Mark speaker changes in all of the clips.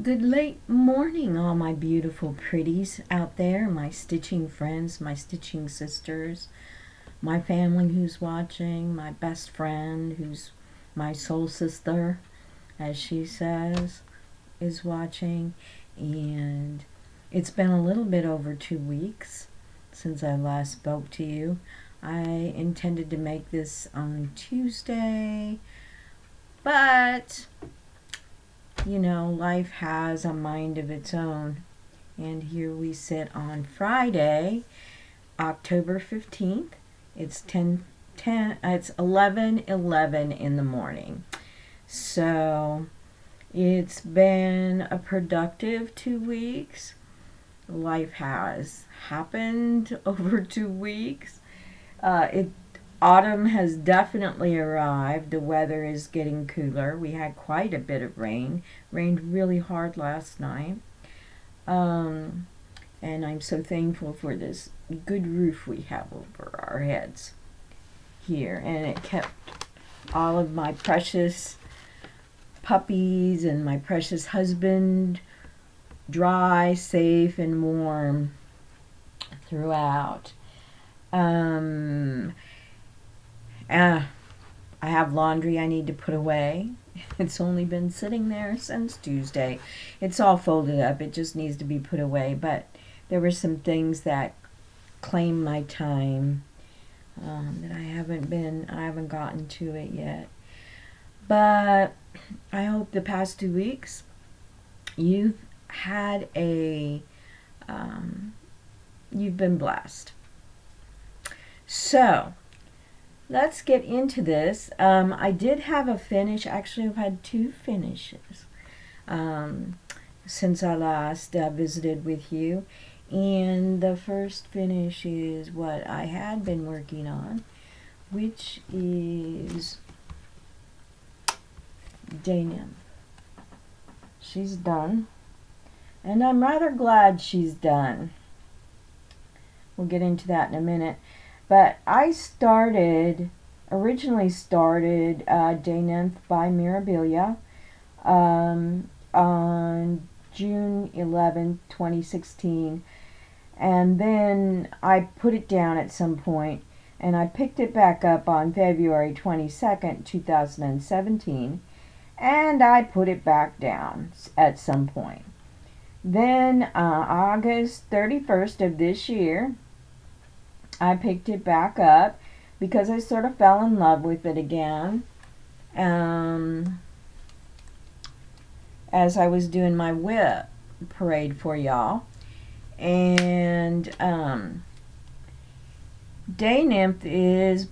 Speaker 1: Good late morning, all my beautiful pretties out there, my stitching friends, my stitching sisters, my family who's watching, my best friend who's my soul sister, as she says, is watching. And it's been a little bit over 2 weeks since I last spoke to you. I intended to make this on Tuesday, but you know, life has a mind of its own. And here we sit on Friday, October 15th. It's 10, it's 11:11 in the morning. So, it's been a productive 2 weeks. Life has happened over 2 weeks. Autumn has definitely arrived. The weather is getting cooler. We had quite a bit of rain. Rained really hard last night. Um, and I'm so thankful for this good roof we have over our heads here. And it kept all of my precious puppies and my precious husband dry, safe, and warm throughout. Um, I have laundry I need to put away. It's only been sitting there since Tuesday. It's all folded up. It just needs to be put away. But there were some things that claimed my time that I haven't gotten to it yet. But I hope the past 2 weeks you've had you've been blessed. So, let's get into this. I did have a finish. Actually, I've had two finishes since I last visited with you. And the first finish is what I had been working on, which is Nymph. She's done. And I'm rather glad she's done. We'll get into that in a minute. But I originally started Nymph by Mirabilia on June 11, 2016. And then I put it down at some point, and I picked it back up on February 22nd, 2017, and I put it back down at some point. Then August 31st of this year, I picked it back up because I sort of fell in love with it again as I was doing my whip parade for y'all. And Day Nymph is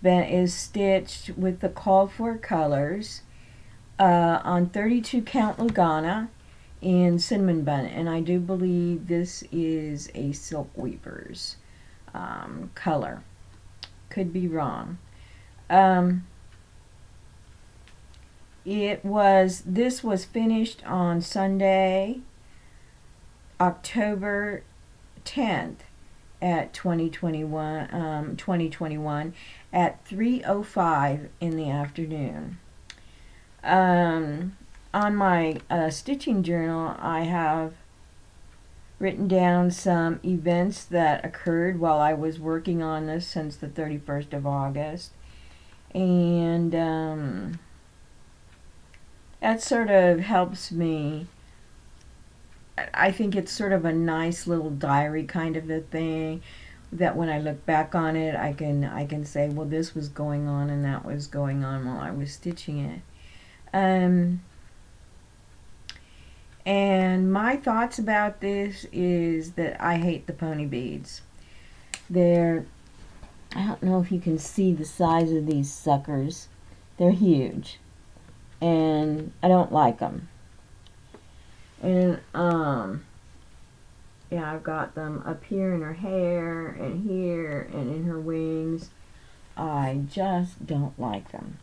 Speaker 1: stitched with the called for colors on 32 count Lugana in Cinnamon Bun, and I do believe this is a Silk Weaver's color. Could be wrong. This was finished on Sunday, October 10th at 2021 at 3:05 in the afternoon. On my stitching journal, I have written down some events that occurred while I was working on this since the 31st of August. And that sort of helps me. I think it's sort of a nice little diary kind of a thing that when I look back on it, I can say, well, this was going on and that was going on while I was stitching it. And my thoughts about this is that I hate the pony beads. I don't know if you can see the size of these suckers. They're huge. And I don't like them. And, yeah, I've got them up here in her hair and here and in her wings. I just don't like them.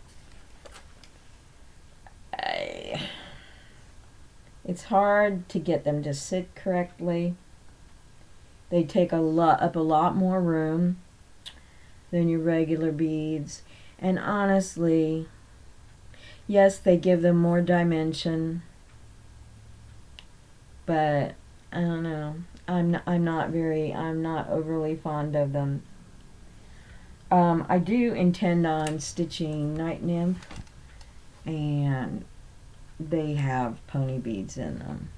Speaker 1: It's hard to get them to sit correctly. They take up a lot more room than your regular beads. And honestly, yes, they give them more dimension. but I don't know. I'm not overly fond of them. I do intend on stitching Night Nymph, and they have pony beads in them.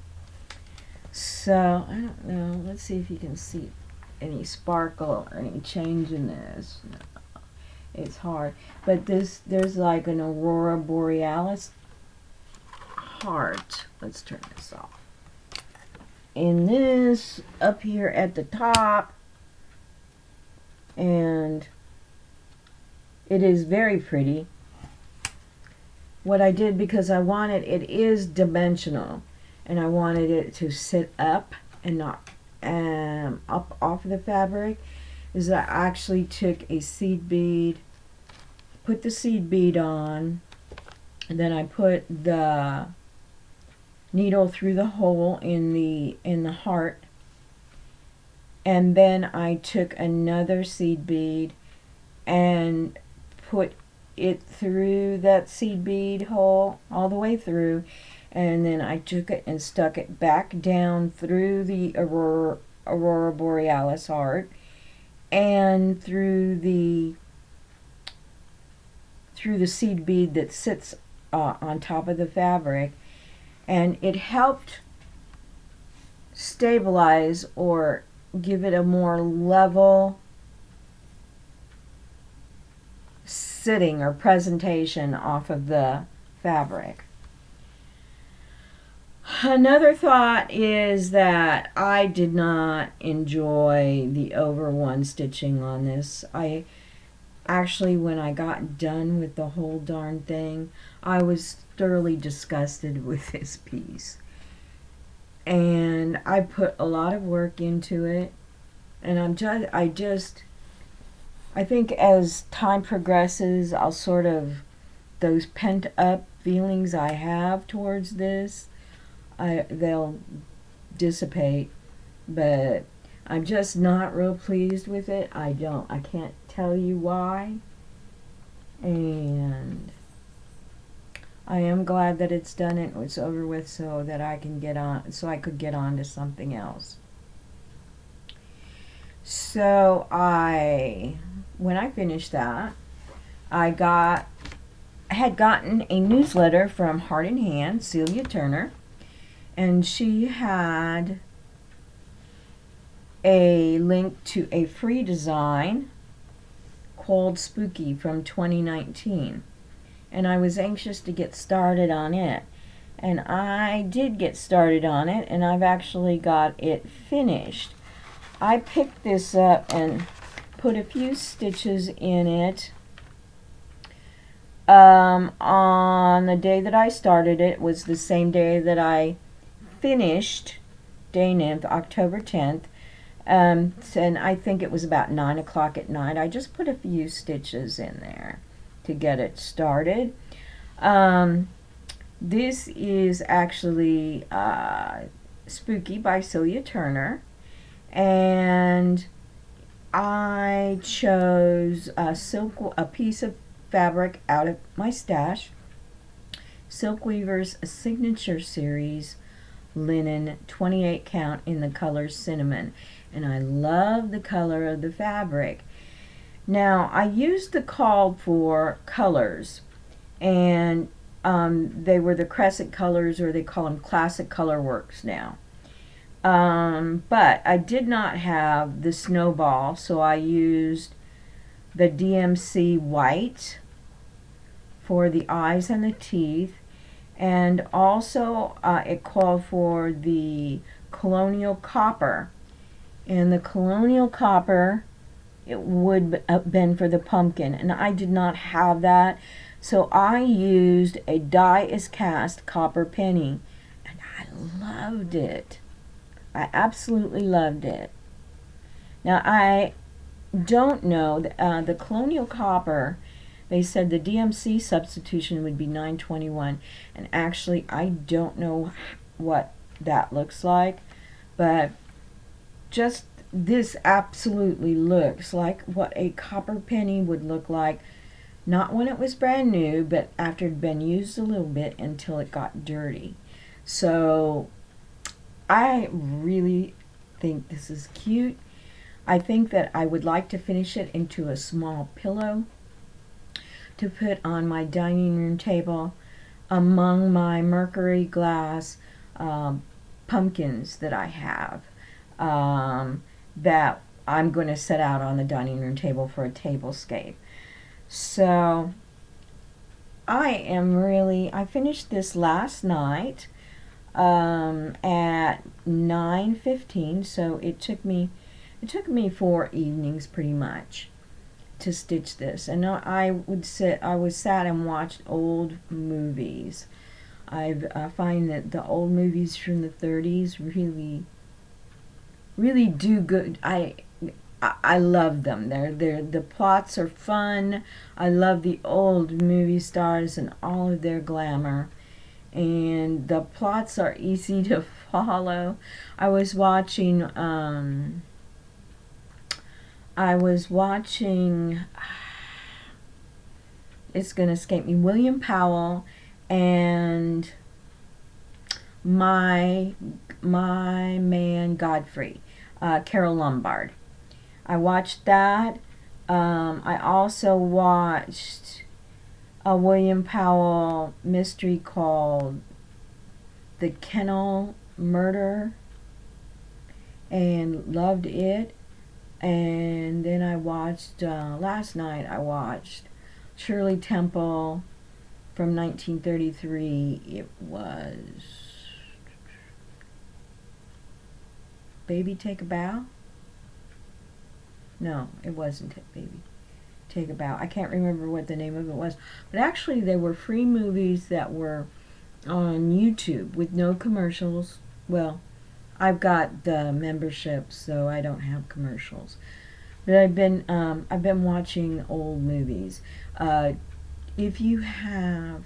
Speaker 1: So, I don't know. Let's see if you can see any sparkle or any change in this. No, it's hard. But there's like an Aurora Borealis heart. Let's turn this off. In this, up here at the top, and it is very pretty. What I did, because I wanted, it is dimensional, and I wanted it to sit up and not up off of the fabric, is I actually took a seed bead, put the seed bead on, and then I put the needle through the hole in the heart, and then I took another seed bead and put it through that seed bead hole all the way through, and then I took it and stuck it back down through the Aurora Borealis heart and through the seed bead that sits on top of the fabric, and it helped stabilize or give it a more level sitting or presentation off of the fabric. Another thought is that I did not enjoy the over one stitching on this. I actually, when I got done with the whole darn thing, I was thoroughly disgusted with this piece. And I put a lot of work into it, and I think as time progresses, I'll sort of, those pent up feelings I have towards this, they'll dissipate, but I'm just not real pleased with it. I can't tell you why, and I am glad that it's done and it's over with, so that I can get on, so I could get on to something else. So when I finished that, I had gotten a newsletter from Heart in Hand, Celia Turner, and she had a link to a free design called Spooky from 2019. And I was anxious to get started on it. And I did get started on it, and I've actually got it finished. I picked this up and put a few stitches in it. On the day that I started it was the same day that I finished Day Nymph, October 10th. And I think it was about 9 o'clock at night. I just put a few stitches in there to get it started. This is actually Spooky by Celia Turner, and I chose a piece of fabric out of my stash, Silk Weaver's Signature Series linen 28 count in the color cinnamon, and I love the color of the fabric. Now, I used the called for colors, and they were the Crescent colors, or they call them Classic Color Works now. But I did not have the Snowball, so I used the DMC white for the eyes and the teeth, and also it called for the Colonial Copper, and the Colonial Copper, it would have been for the pumpkin, and I did not have that, so I used a die-is-cast copper penny, and I loved it. I absolutely loved it. Now, I don't know, the Colonial Copper, they said the DMC substitution would be $9.21, and actually I don't know what that looks like, but just this absolutely looks like what a copper penny would look like, not when it was brand new, but after it had been used a little bit until it got dirty. So I really think this is cute. I think that I would like to finish it into a small pillow to put on my dining room table among my mercury glass pumpkins that I have, that I'm going to set out on the dining room table for a tablescape. So I finished this last night at 9:15, so it took me 4 evenings pretty much to stitch this. And I was sat and watched old movies. I find that the old movies from the 30s really do good. I love them. The plots are fun. I love the old movie stars and all of their glamour. And the plots are easy to follow. I was watching it's going to escape me, William Powell and my man Godfrey, Carol Lombard. I watched that. I also watched a William Powell mystery called The Kennel Murder and loved it. And then I watched, last night I watched Shirley Temple from 1933. It was Baby Take a Bow? No, it wasn't Baby Take a Bow. I can't remember what the name of it was. But actually there were free movies that were on YouTube with no commercials. Well, I've got the membership, so I don't have commercials. But I've been watching old movies. If you have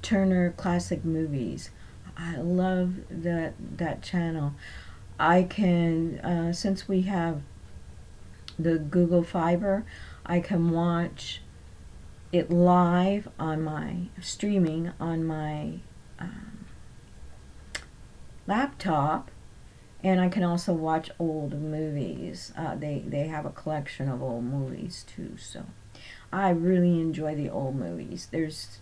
Speaker 1: Turner Classic Movies, I love that channel. I can, since we have the Google Fiber, I can watch it live on my streaming on my laptop, and I can also watch old movies. They have a collection of old movies too, so I really enjoy the old movies. There's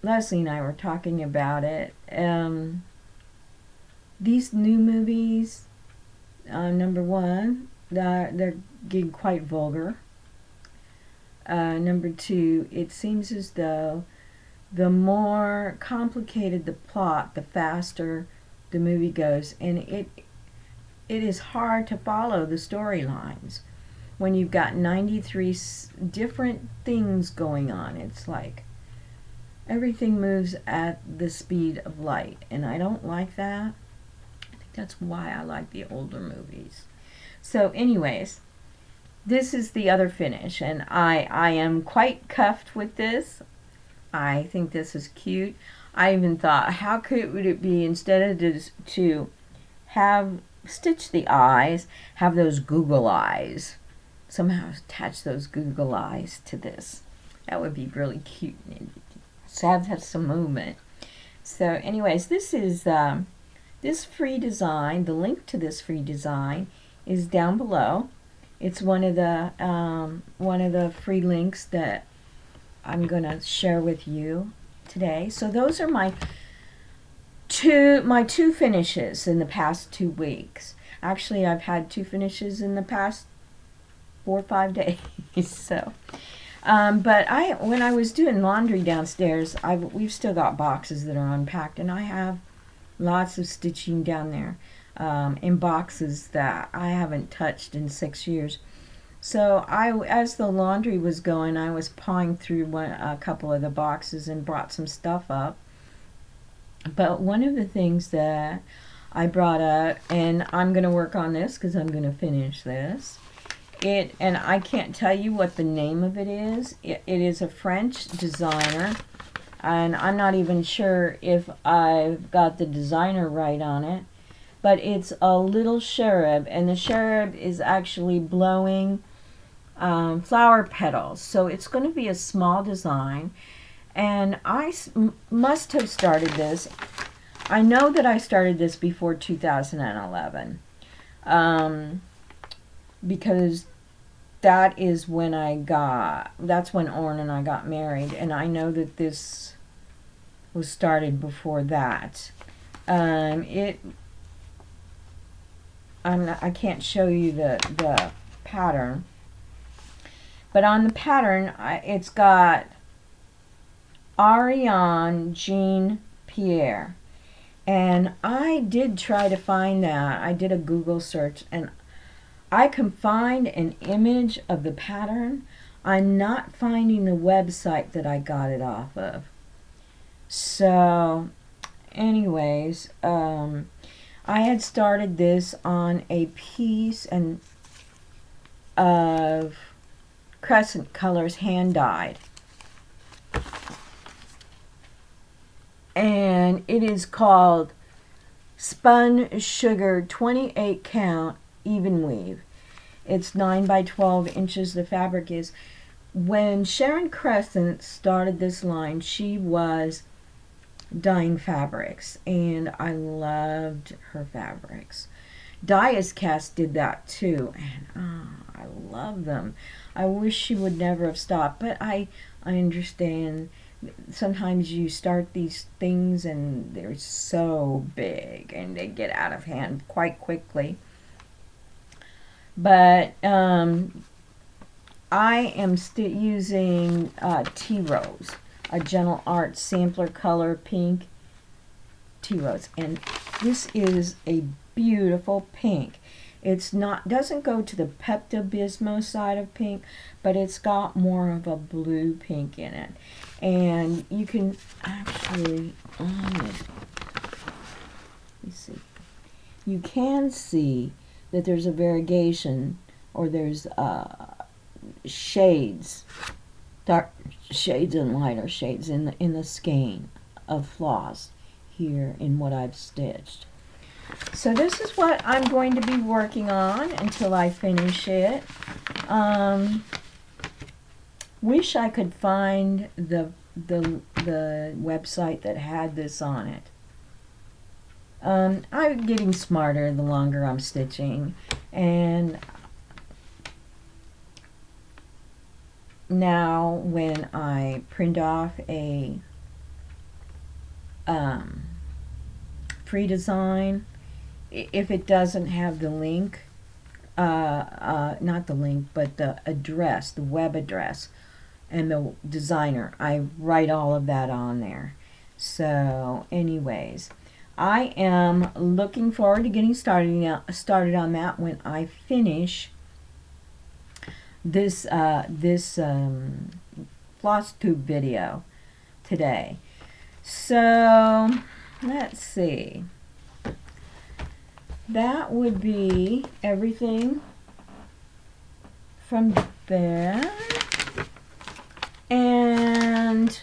Speaker 1: Leslie and I were talking about it. These new movies, number one, they're getting quite vulgar. Number two, it seems as though the more complicated the plot, the faster the movie goes, and it is hard to follow the storylines when you've got 93 different things going on. It's like everything moves at the speed of light, and I don't like that. I think that's why I like the older movies. So anyways, this is the other finish, and I am quite cuffed with this. I think this is cute. I even thought, how cute would it be, instead of just to have stitch the eyes, have those Google eyes. Somehow attach those Google eyes to this. That would be really cute. So have some movement. So anyways, this is this free design. The link to this free design is down below. It's one of the free links that I'm gonna share with you today. So those are my two finishes in the past 2 weeks. Actually, I've had 2 finishes in the past 4 or 5 days. So, but when I was doing laundry downstairs, we've still got boxes that are unpacked, and I have lots of stitching down there in boxes that I haven't touched in 6 years. So as the laundry was going, I was pawing through a couple of the boxes and brought some stuff up. But one of the things that I brought up, and I'm going to work on this because I'm going to finish this. And I can't tell you what the name of it is. It is a French designer, and I'm not even sure if I've got the designer right on it. But it's a little cherub, and the cherub is actually blowing flower petals. So it's going to be a small design, and I must have started this I know that I started this before 2011, because that is when that's when Orrin and I got married, and I know that this was started before that. I can't show you the pattern, but on the pattern, it's got Ariane Jean Pierre. And I did try to find that. I did a Google search, and I can find an image of the pattern. I'm not finding the website that I got it off of. So, anyways, I had started this on a piece of Crescent Colors hand dyed. And it is called Spun Sugar 28 Count Even Weave. It's 9 by 12 inches. The fabric is. When Sharon Crescent started this line, she was dyeing fabrics, and I loved her fabrics. Dias Cast did that too, and I love them. I wish she would never have stopped, but I understand. Sometimes you start these things and they're so big and they get out of hand quite quickly. But I am still using Tea Rose, a Gentle Art Sampler Color Pink Tea Rose. And this is a beautiful pink. It's not, doesn't go to the Pepto-Bismol side of pink, but it's got more of a blue pink in it. And you can actually, let me see, you can see that there's a variegation, or there's shades, dark shades and lighter shades in the skein of floss here in what I've stitched. So this is what I'm going to be working on until I finish it. Wish I could find the website that had this on it. I'm getting smarter the longer I'm stitching, and now when I print off a free design, if it doesn't have the link, not the link, but the address, the web address, and the designer, I write all of that on there. So anyways, I am looking forward to getting started on that when I finish this FlossTube video today. So let's see. That would be everything from there. And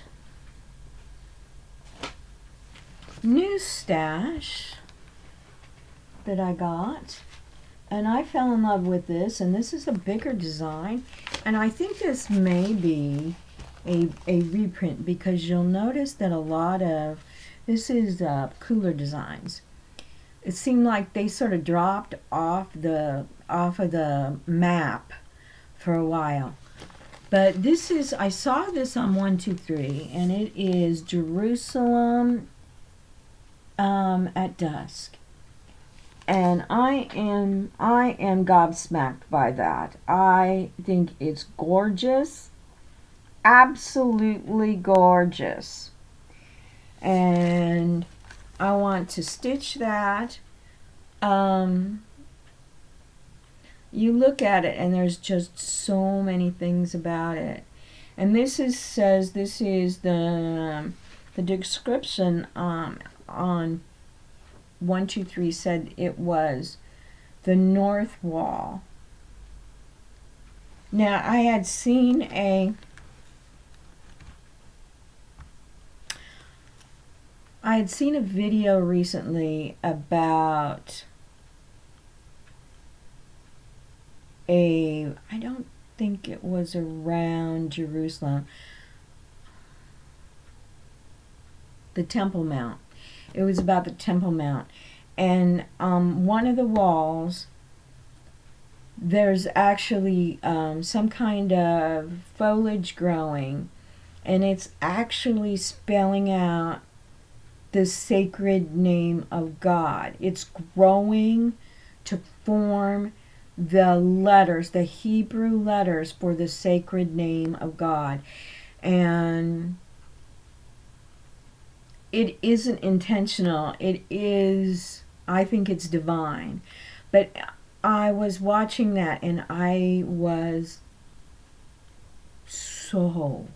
Speaker 1: new stash that I got, and I fell in love with this, and this is a bigger design, and I think this may be a reprint, because you'll notice that a lot of this is cooler designs. It seemed like they sort of dropped off of the map for a while. But this is, I saw this on 123, and it is Jerusalem at dusk. And I am gobsmacked by that. I think it's gorgeous. Absolutely gorgeous. And I want to stitch that. You look at it and there's just so many things about it. And this says this is the description on 123 said it was the north wall. Now I had seen a video recently about I don't think it was around Jerusalem, the Temple Mount, It was about the Temple Mount. And one of the walls, there's actually some kind of foliage growing, and it's actually spelling out the sacred name of God. It's growing to form the letters, the Hebrew letters for the sacred name of God. And it isn't intentional. It is, I think it's divine. But I was watching that and I was so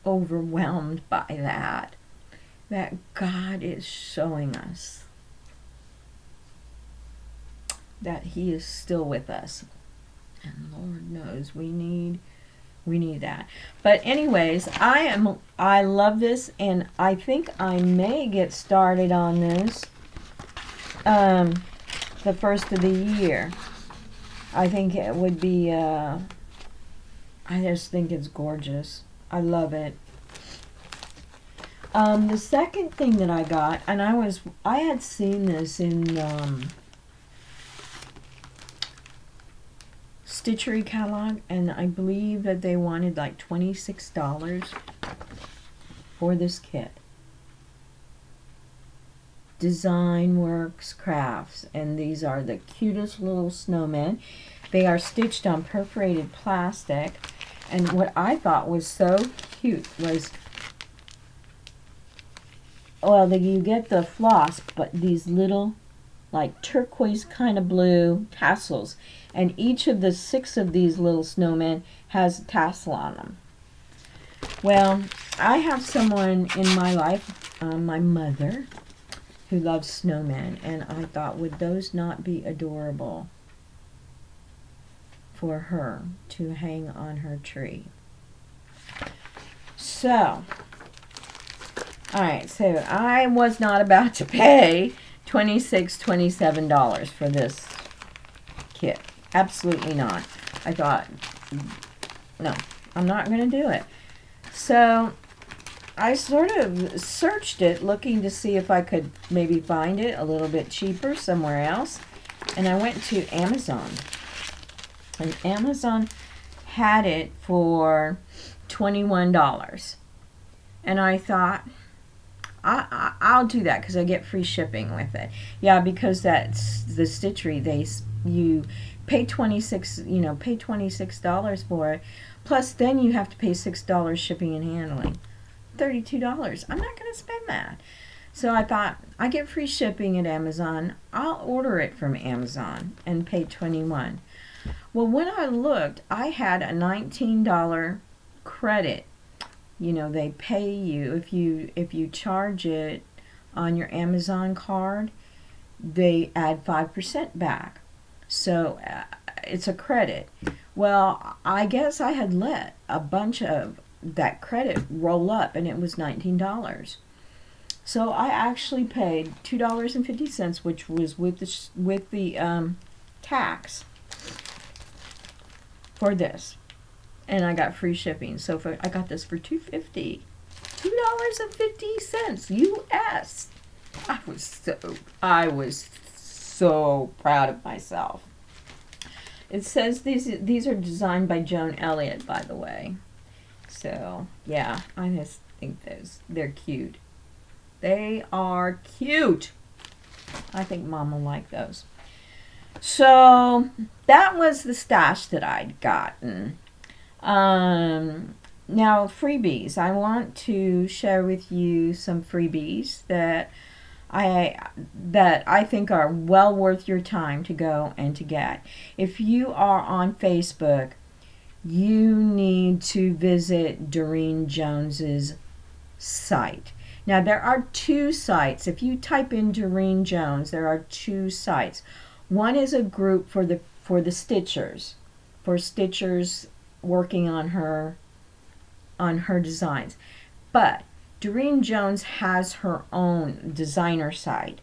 Speaker 1: overwhelmed by that God is showing us that He is still with us. And Lord knows we need that. But anyways, I love this, and I think I may get started on this the first of the year. I think it would be I just think it's gorgeous. I love it. The second thing that I got, and I had seen this in Stitchery catalog, and I believe that they wanted like $26 for this kit. Design Works Crafts, and these are the cutest little snowmen. They are stitched on perforated plastic, and what I thought was so cute was, well, you get the floss, but these little like turquoise kind of blue tassels, and each of the 6 of these little snowmen has a tassel on them. Well, I have someone in my life, my mother, who loves snowmen, and I thought, would those not be adorable for her to hang on her tree? So, alright, so I was not about to pay $26, $27 for this kit. Absolutely not. I thought, no, I'm not going to do it. So I sort of searched it, looking to see if I could maybe find it a little bit cheaper somewhere else. And I went to Amazon. And Amazon had it for $21. And I thought, I'll do that because I get free shipping with it. Yeah, because that's the Stitchery. You pay $26 for it. Plus, then you have to pay $6 shipping and handling. $32. I'm not going to spend that. So I thought, I get free shipping at Amazon. I'll order it from Amazon and pay $21. Well, when I looked, I had a $19 credit. You know, they pay you if you charge it on your Amazon card, they add 5% back. So it's a credit. Well, I guess I had let a bunch of that credit roll up, and it was $19. So I actually paid $2.50, which was with the tax for this. And I got free shipping. So I got this for $2.50. $2.50 US. I was so proud of myself. It says these are designed by Joan Elliott, by the way. So yeah, I just think they're cute. They are cute. I think Mom will like those. So that was the stash that I'd gotten. Now freebies. I want to share with you some freebies that I think are well worth your time to go and to get. If you are on Facebook, you need to visit Durene Jones's site. Now there are 2 sites. If you type in Durene Jones, there are 2 sites. One is a group for the stitchers, for stitchers working on her designs. But Durene Jones has her own designer site.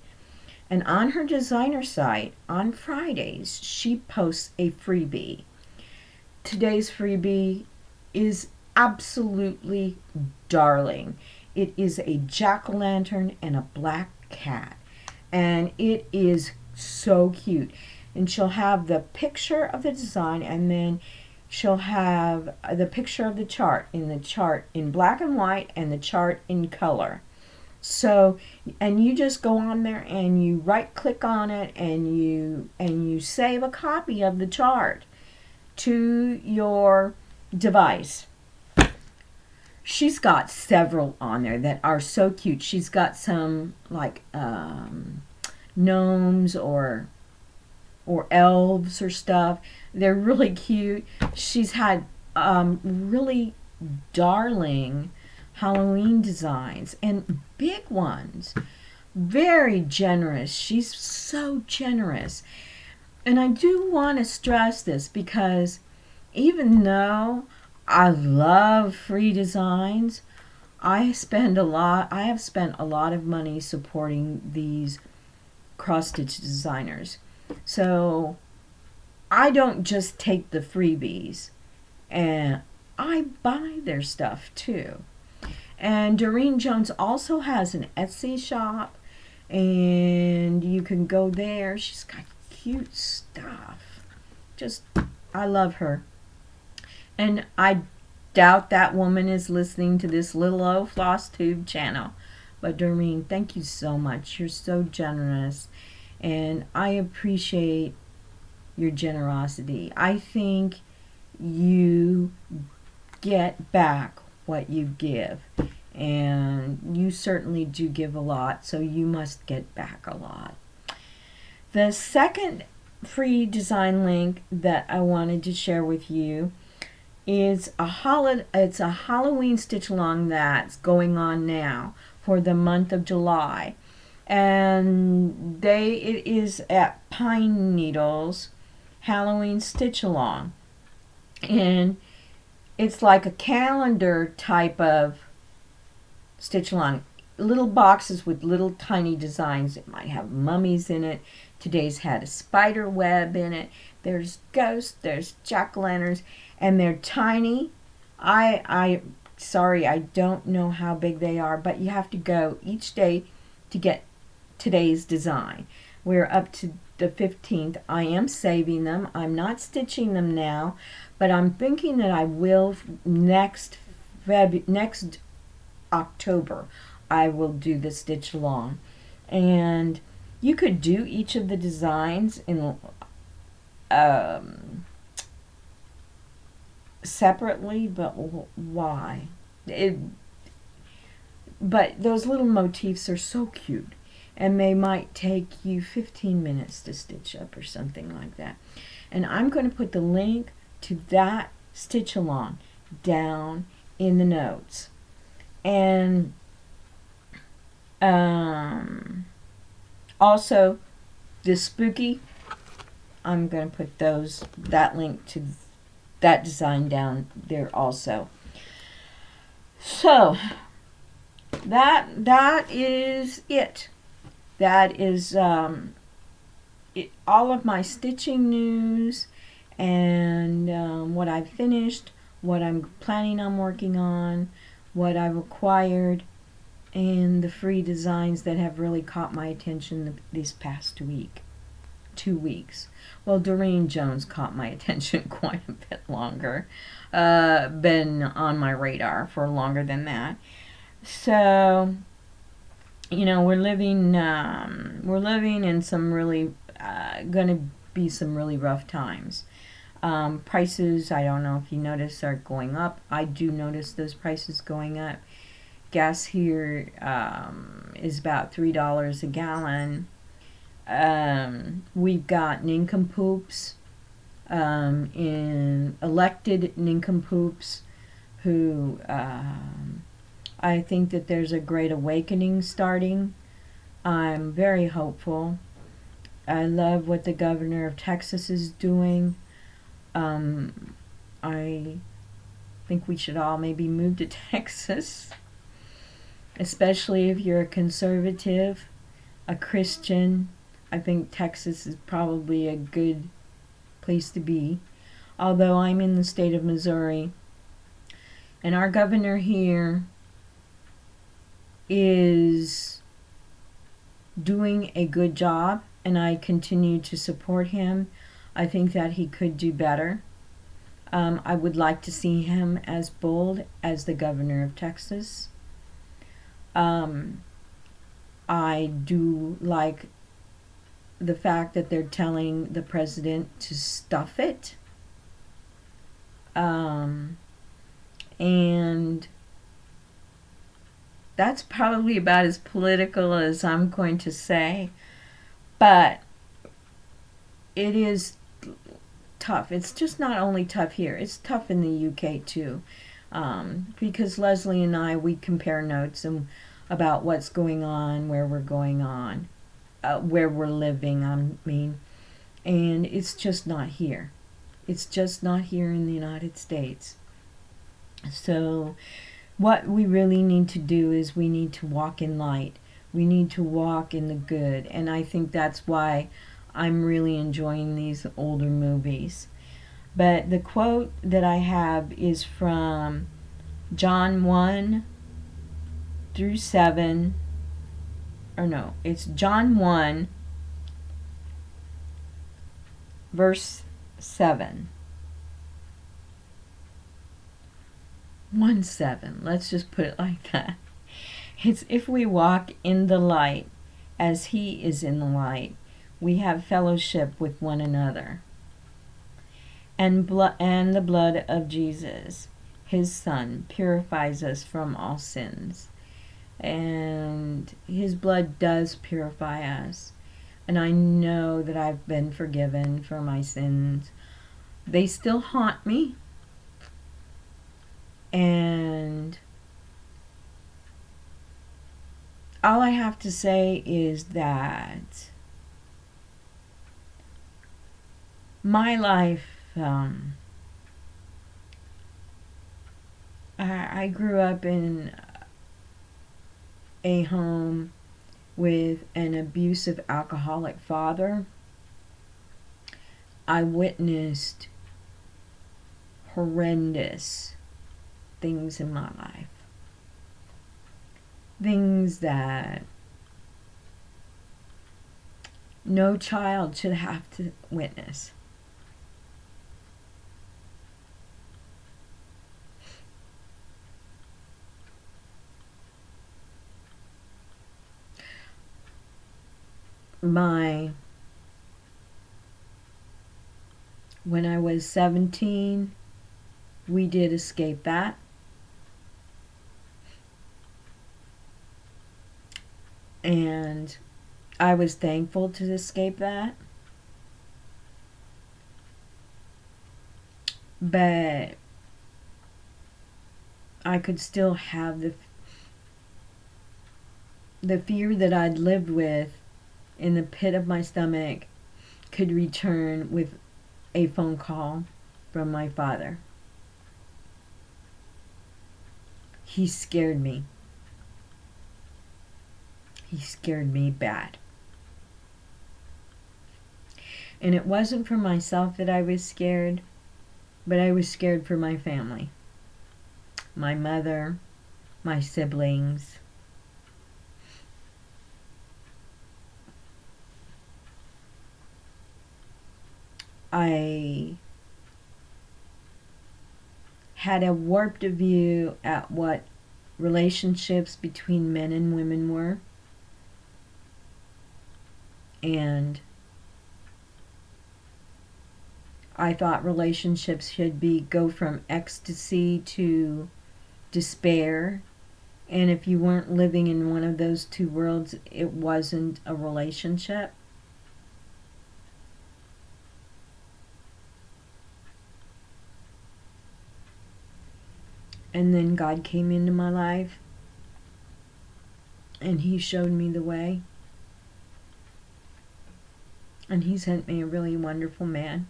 Speaker 1: And on her designer site, on Fridays, she posts a freebie. Today's freebie is absolutely darling. It is a jack-o'-lantern and a black cat, and it is so cute. And she'll have the picture of the design, and then she'll have the picture of the chart in black and white, and the chart in color. So, and you just go on there and you right click on it, and you save a copy of the chart to your device. She's got several on there that are so cute. She's got some like gnomes or elves or stuff. They're really cute. She's had really darling Halloween designs and big ones. Very generous. She's so generous. And I do want to stress this, because even though I love free designs, I have spent a lot of money supporting these cross-stitch designers. So I don't just take the freebies, and I buy their stuff too. And Durene Jones also has an Etsy shop, and you can go there. She's got cute stuff. Just, I love her. And I doubt that woman is listening to this little old FlossTube channel. But Durene, thank you so much. You're so generous, and I appreciate your generosity. I think you get back what you give, and you certainly do give a lot, so you must get back a lot. The second free design link that I wanted to share with you is it's a Halloween stitch along that's going on now for the month of July, and it is at Pine Needles Halloween stitch along, and it's like a calendar type of stitch along. Little boxes with little tiny designs. It might have mummies in it. Today's had a spider web in it. There's ghosts, there's jack-o'-lanterns, and they're tiny. Sorry, I don't know how big they are, but you have to go each day to get today's design. We're up to the 15th. I am saving them. I'm not stitching them now, but I'm thinking that I will next October. I will do the stitch along, and you could do each of the designs in separately, but why? But those little motifs are so cute, and they might take you 15 minutes to stitch up or something like that. And I'm going to put the link to that stitch along down in the notes. And also the spooky, I'm going to put that link to that design down there also. So that is it. That is all of my stitching news, and what I've finished, what I'm planning on working on, what I've acquired, and the free designs that have really caught my attention this past 2 weeks. Well, Durene Jones caught my attention quite a bit longer. Been on my radar for longer than that. So, you know, we're living in some really gonna be some really rough times. Prices, I don't know if you notice, are going up. I do notice those prices going up. Gas here is about $3 a gallon. We've got nincompoops, elected nincompoops who I think that there's a great awakening starting. I'm very hopeful. I love what the governor of Texas is doing. I think we should all maybe move to Texas, especially if you're a conservative, a Christian. I think Texas is probably a good place to be. Although I'm in the state of Missouri, and our governor here is doing a good job, and I continue to support him. I think that he could do better. I would like to see him as bold as the governor of Texas. I do like the fact that they're telling the president to stuff it. And that's probably about as political as I'm going to say. But it is tough. It's just not only tough here. It's tough in the UK too. Because Leslie and I, we compare notes about what's going on, where we're going on, where we're living, and it's just not here. It's just not here in the United States. So what we really need to do is we need to walk in light. We need to walk in the good. And I think that's why I'm really enjoying these older movies. But the quote that I have is from John 1 through 7. Or no, it's John 1, verse 7. 1:7. Let's just put it like that. It's, if we walk in the light as he is in the light, we have fellowship with one another. And the blood of Jesus, his Son, purifies us from all sins. And his blood does purify us. And I know that I've been forgiven for my sins. They still haunt me. And all I have to say is that my life, I grew up in a home with an abusive alcoholic father. I witnessed horrendous things in my life. Things that no child should have to witness. When I was 17, we did escape that. And I was thankful to escape that. But I could still have the fear that I'd lived with in the pit of my stomach could return with a phone call from my father. He scared me. He scared me bad. And it wasn't for myself that I was scared, but I was scared for my family. My mother, my siblings. I had a warped view at what relationships between men and women were. And I thought relationships should go from ecstasy to despair. And if you weren't living in one of those two worlds, it wasn't a relationship. And then God came into my life, and he showed me the way. And he sent me a really wonderful man.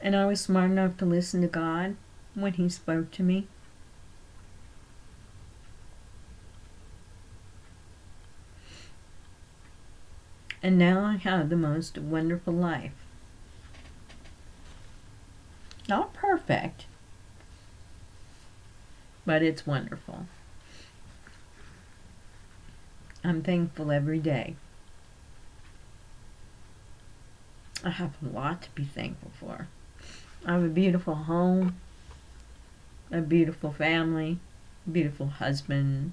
Speaker 1: And I was smart enough to listen to God when he spoke to me. And now I have the most wonderful life. Not perfect, but it's wonderful. I'm thankful every day. I have a lot to be thankful for. I have a beautiful home, a beautiful family, a beautiful husband.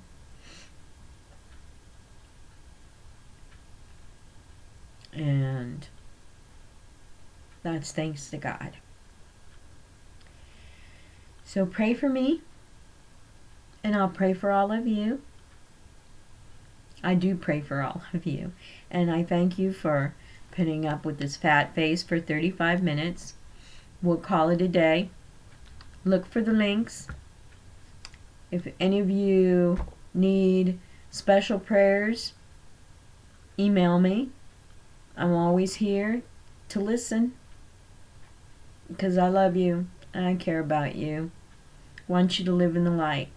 Speaker 1: And that's thanks to God. So pray for me, and I'll pray for all of you. I do pray for all of you. And I thank you for putting up with this fat face for 35 minutes. We'll call it a day. Look for the links. If any of you need special prayers, email me. I'm always here to listen because I love you and I care about you. I want you to live in the light.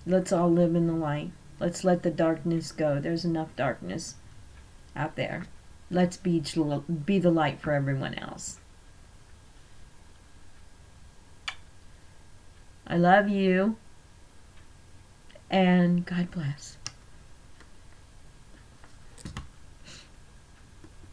Speaker 1: Let's all live in the light. Let's let the darkness go. There's enough darkness out there. Let's be the light for everyone else. I love you, and God bless.